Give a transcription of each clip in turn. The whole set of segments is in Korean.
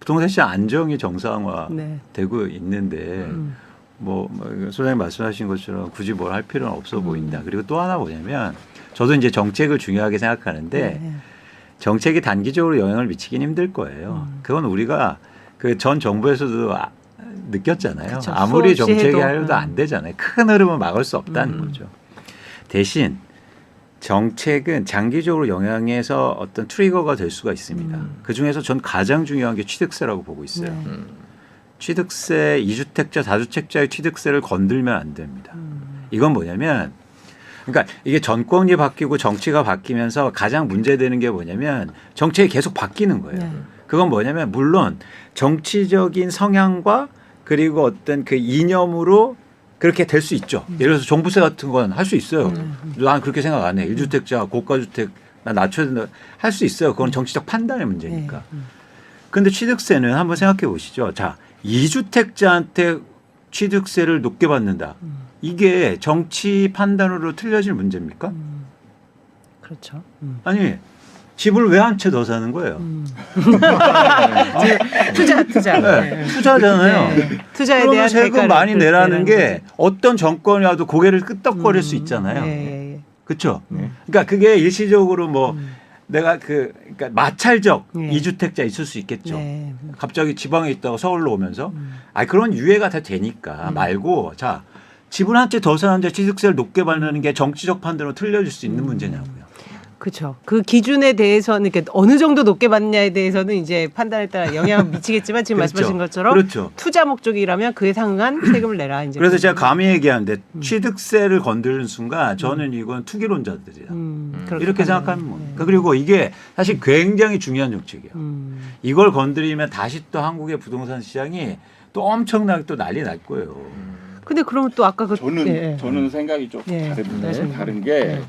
부동산 시장 안정이 정상화되고 네. 있는데 뭐 소장님 말씀하신 것처럼 굳이 뭘 할 필요는 없어 보인다. 그리고 또 하나 뭐냐면 저도 이제 정책을 중요하게 생각하는데 정책이 단기적으로 영향을 미치긴 힘들 거예요. 그건 우리가 그 전 정부에서도 느꼈잖아요. 그쵸, 아무리 수없이 정책이 해도. 하려도 안 되잖아요. 큰 흐름은 막을 수 없다는 거죠. 대신 정책은 장기적으로 영향해서 어떤 트리거가 될 수가 있습니다. 그중에서 전 가장 중요한 게 취득세라고 보고 있어요. 취득세, 2주택자, 4주택자의 취득세를 건들면 안 됩니다. 이건 뭐냐면 그러니까 이게 정권이 바뀌고 정치가 바뀌면서 가장 문제되는 게 뭐냐면 정책이 계속 바뀌는 거예요. 네. 그건 뭐냐면 물론 정치적인 성향과 그리고 어떤 그 이념으로 그렇게 될 수 있죠. 예를 들어서 종부세 같은 건 할 수 있어요. 난 그렇게 생각 안 해. 1주택자, 고가주택 나 낮춰야 된다. 할 수 있어요. 그건 정치적 판단의 문제니까. 그런데 취득세는 한번 생각해 보시죠. 자, 2주택자한테 취득세를 높게 받는다. 이게 정치 판단으로 틀려질 문제입니까? 그렇죠. 아니 집을 왜 한 채 더 사는 거예요? 투자. 네, 투자잖아요. 네. 투자에 그러면 대한 세금 대가를 많이 내라는 게 거죠. 어떤 정권이 와도 고개를 끄덕거릴 수 있잖아요. 예. 그렇죠? 그러니까 그게 일시적으로 뭐 내가 그러니까 마찰적 네. 2주택자 있을 수 있겠죠. 네. 갑자기 지방에 있다가 서울로 오면서 그런 유예가 다 되니까 말고 자 집을 한 채 더 사는데 취득세를 높게 받는 게 정치적 판단으로 틀려질 수 있는 문제냐고요. 그렇죠. 그 기준에 대해서는 이렇게 어느 정도 높게 받느냐에 대해서는 이제 판단에 따라 영향을 미치겠지만 지금 그렇죠. 말씀하신 것처럼 그렇죠. 투자 목적이라면 그에 상응한 세금을 내라. 이제 그래서 제가 감히 얘기하는데 취득세를 건드리는 순간 저는 이건 투기론자들이다. 그렇게 이렇게 생각하면 뭐. 그리고 이게 사실 굉장히 중요한 정책이에요. 이걸 건드리면 다시 또 한국의 부동산 시장이 또 엄청나게 또 난리 날 거예요. 근데 그러면 또 아까 그 저는 생각이 좀 네. 다른 게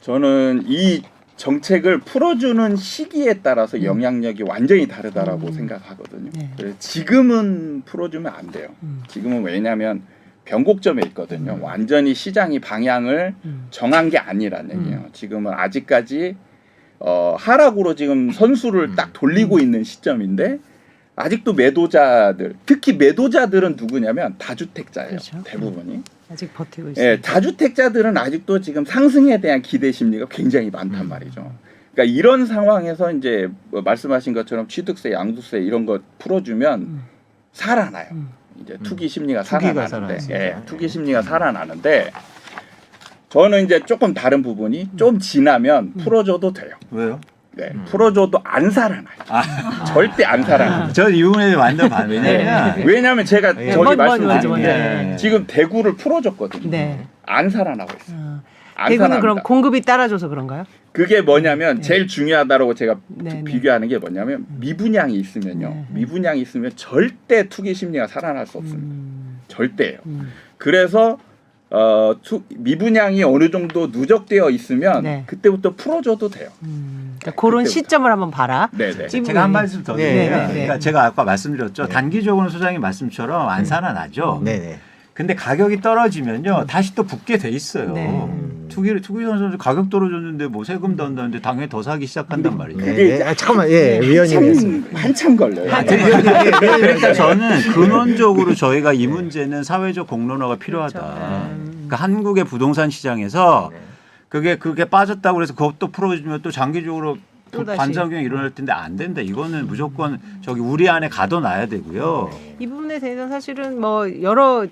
저는 이 정책을 풀어주는 시기에 따라서 영향력이 완전히 다르다라고 생각하거든요. 네. 그래서 지금은 풀어주면 안 돼요. 지금은 왜냐하면 변곡점에 있거든요. 완전히 시장이 방향을 정한 게 아니라는 얘기예요. 지금은 아직까지 하락으로 지금 선수를 딱 돌리고 있는 시점인데 아직도 매도자들, 특히 매도자들은 누구냐면 다주택자예요. 그렇죠. 대부분이. 아직 버티고 있어요. 예, 다주택자들은 아직도 지금 상승에 대한 기대 심리가 굉장히 많단 말이죠. 그러니까 이런 상황에서 이제 뭐 말씀하신 것처럼 취득세, 양도세 이런 거 풀어주면 살아나요. 이제 투기 심리가 살아나는데, 투기 심리가 살아나는데 저는 이제 조금 다른 부분이 좀 지나면 풀어줘도 돼요. 왜요? 네, 풀어줘도 안 살아나요. 절대 안 살아나요. 저 이 부분에 완전 반. 왜냐면 왜냐하면 제가 저기 말씀드린 게 네. 지금 대구를 풀어줬거든요. 네. 안 살아나고 있어요. 안 대구는 살아납니다. 그럼 공급이 따라줘서 그런가요? 그게 뭐냐면 제일 중요하다라고 제가 네, 비교하는 게 뭐냐면 미분양이 있으면요. 미분양이 있으면 절대 투기 심리가 살아날 수 없습니다. 절대예요. 그래서 미분양이 어느 정도 누적되어 있으면 네. 그때부터 풀어줘도 돼요. 그러니까 그런 시점을 한번 봐라. 네네. 제가 한 말씀 더 드리면 네. 그러니까 제가 아까 말씀드렸죠. 단기적으로 소장님 말씀처럼 안 살아나죠. 네네. 근데 가격이 떨어지면요 다시 또 붙게 돼 있어요. 네. 투기 선수 가격 떨어졌는데 뭐 세금 더 한다는데 당연히 더 사기 시작한단 말이죠. 네. 잠깐만, 위원님. 한참 걸려요. 그러니까 저는 근원적으로 저희가 이 문제는 사회적 공론화가 필요하다. 그러니까 한국의 부동산 시장에서 그게 빠졌다고 해서 그것도 풀어주면 또 장기적으로 또다시. 반작용이 일어날 텐데 안 된다. 이거는 무조건 저기 우리 안에 가둬놔야 되고요. 이 부분에 대해서 사실은 뭐 여러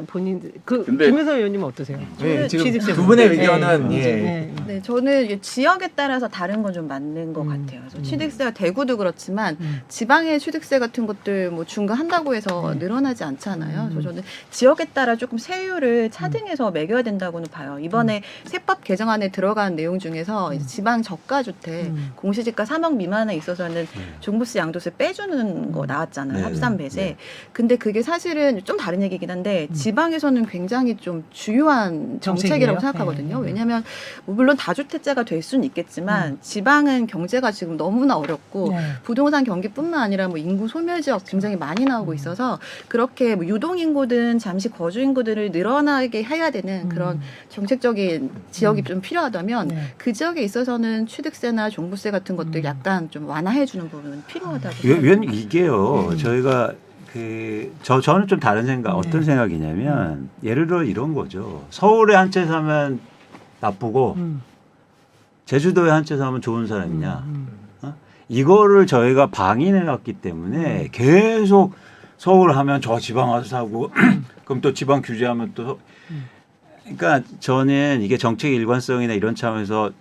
본인 근데- 김효선 의원님은 어떠세요? 네, 지금 취득세 두 분의 문제. 의견은 네. 예. 네. 네, 저는 이게 지역에 따라서 다른 건 좀 맞는 것 같아요. 그래서 취득세가 대구도 그렇지만 지방의 취득세 같은 것들 뭐 중과한다고 해서 늘어나지 않잖아요. 그래서 저는 지역에 따라 조금 세율을 차등해서 매겨야 된다고는 봐요. 이번에 세법 개정안에 들어간 내용 중에서 이제 지방 저가주택 공시지가 3억 미만에 있어서는 종부세 양도세 빼주는 거 나왔잖아요. 네, 합산 배제. 근데 그게 사실은 좀 다른 얘기긴 한데 지방에서는 굉장히 좀 주요한 정책이라고 정책이에요? 생각하거든요. 왜냐하면 뭐 물론 다주택자가 될 수는 있겠지만 지방은 경제가 지금 너무나 어렵고 네. 부동산 경기뿐만 아니라 뭐 인구 소멸 지역 굉장히 많이 나오고 있어서 그렇게 뭐 유동 인구든 잠시 거주 인구들을 늘어나게 해야 되는 그런 정책적인 지역이 좀 필요하다면 네. 그 지역에 있어서는 취득세나 종부세 양도세 같은 것들 약간 좀 완화해주는 부분은 필요하다고. 왜 이게요. 네. 저희가 저는 좀 다른 생각. 네. 어떤 생각이냐면 예를 들어 이런 거죠. 서울에 한 채 사면 나쁘고 제주도에 한 채 사면 좋은 사람이냐. 어? 이거를 저희가 방인해 놨기 때문에 계속 서울 하면 저 지방 와서 사고 그럼 또 지방 규제하면 또 그러니까 저는 이게 정책 일관성이나 이런 차원에서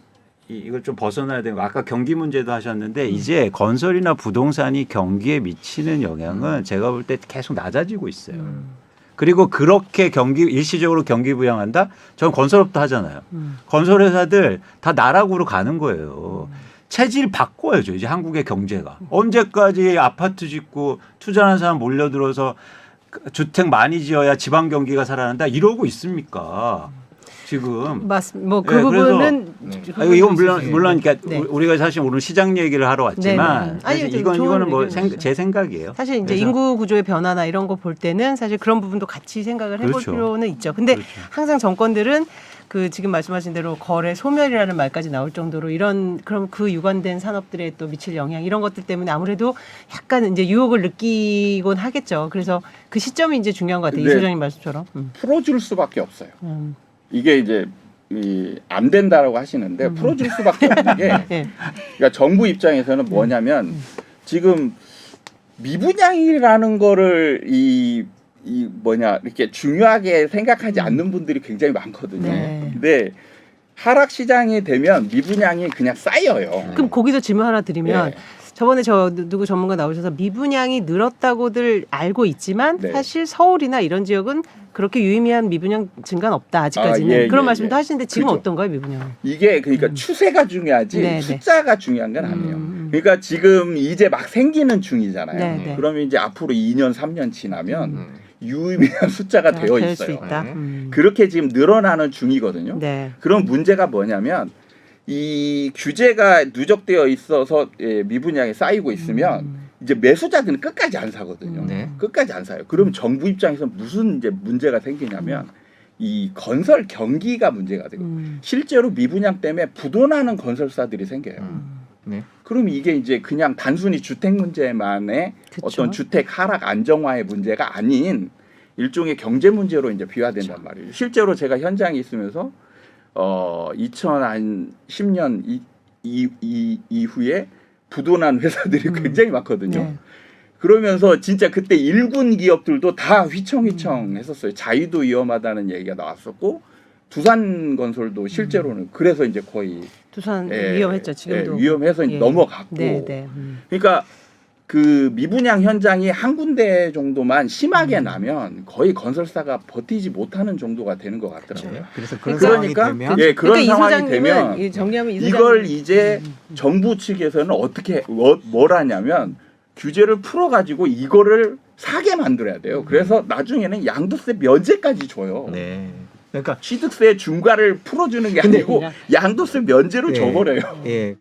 이걸 좀 벗어나야 되는 거. 아까 경기 문제도 하셨는데 이제 건설이나 부동산이 경기에 미치는 영향은 제가 볼 때 계속 낮아지고 있어요. 그리고 그렇게 일시적으로 경기 부양한다? 전 건설업도 하잖아요. 건설회사들 다 나락으로 가는 거예요. 체질 바꿔야죠. 이제 한국의 경제가. 언제까지 아파트 짓고 투자하는 사람 몰려들어서 주택 많이 지어야 지방 경기가 살아난다 이러고 있습니까? 지금. 맞습니다. 뭐 그 네, 부분은 이건 물론 그러니까 네. 우리가 사실 오늘 시장 얘기를 하러 왔지만 네, 네. 아니, 사실 좀 좋은 이거는 뭐 의견이시죠. 제 생각이에요. 사실 이제 그래서- 인구 구조의 변화나 이런 거 볼 때는 사실 그런 부분도 같이 생각을 해볼 그렇죠. 필요는 있죠. 근데 그렇죠. 항상 정권들은 그 지금 말씀하신 대로 거래 소멸이라는 말까지 나올 정도로 이런 그럼 그 유관된 산업들에 또 미칠 영향 이런 것들 때문에 아무래도 약간 이제 유혹을 느끼곤 하겠죠. 그래서 그 시점이 이제 중요한 것 같아요. 이 네. 소장님 말씀처럼. 풀어줄 수밖에 없어요. 음. 이게 이제 안 된다라고 하시는데 풀어줄 수밖에 없는 게 예. 그러니까 정부 입장에서는 뭐냐면 지금 미분양이라는 거를 이렇게 중요하게 생각하지 않는 분들이 굉장히 많거든요. 네. 근데 하락 시장이 되면 미분양이 그냥 쌓여요. 그럼 거기서 질문 하나 드리면 네. 저번에 누구 전문가 나오셔서 미분양이 늘었다고들 알고 있지만 네. 사실 서울이나 이런 지역은 그렇게 유의미한 미분양 증가는 없다 아직까지는 예, 그런 예, 말씀도 예. 하시는데 지금 그죠. 어떤가요 미분양? 이게 그러니까 추세가 중요하지 네, 네. 숫자가 중요한 건 아니에요. 음. 그러니까 지금 이제 막 생기는 중이잖아요. 네, 네. 그러면 이제 앞으로 2년, 3년 지나면 유의미한 숫자가 되어 될 수 있어요. 있다. 그렇게 지금 늘어나는 중이거든요. 네. 그런 문제가 뭐냐면 이 규제가 누적되어 있어서 미분양이 쌓이고 있으면 이제 매수자들은 끝까지 안 사거든요. 네. 끝까지 안 사요. 그럼 정부 입장에서 무슨 이제 문제가 생기냐면 이 건설 경기가 문제가 되고 실제로 미분양 때문에 부도나는 건설사들이 생겨요. 네. 그럼 이게 이제 그냥 단순히 주택 문제만의 그쵸. 어떤 주택 하락 안정화의 문제가 아닌 일종의 경제 문제로 이제 비화된단 말이에요. 실제로 제가 현장에 있으면서 2010년 이후에 부도난 회사들이 굉장히 많거든요. 네. 그러면서 진짜 그때 일군 기업들도 다 휘청휘청 했었어요. 자유도 위험하다는 얘기가 나왔었고 두산건설도 실제로는 그래서 이제 거의 두산 위험했죠 지금도. 위험해서 예. 넘어갔고 네, 네. 그러니까 그 미분양 현장이 한 군데 정도만 심하게 나면 거의 건설사가 버티지 못하는 정도가 되는 것 같더라고요. 그래서 그런 그러니까 상황이 되면 예, 그런 그러니까 이 상황이 소장님은 되면 정리하면 이 이걸 소장님- 이제 정부 측에서는 어떻게 뭘 하냐면 규제를 풀어가지고 이거를 사게 만들어야 돼요. 그래서 나중에는 양도세 면제까지 줘요. 네. 그러니까 취득세 중과를 풀어주는 게 근데 아니고 그냥- 양도세 면제로 예. 줘버려요. 예.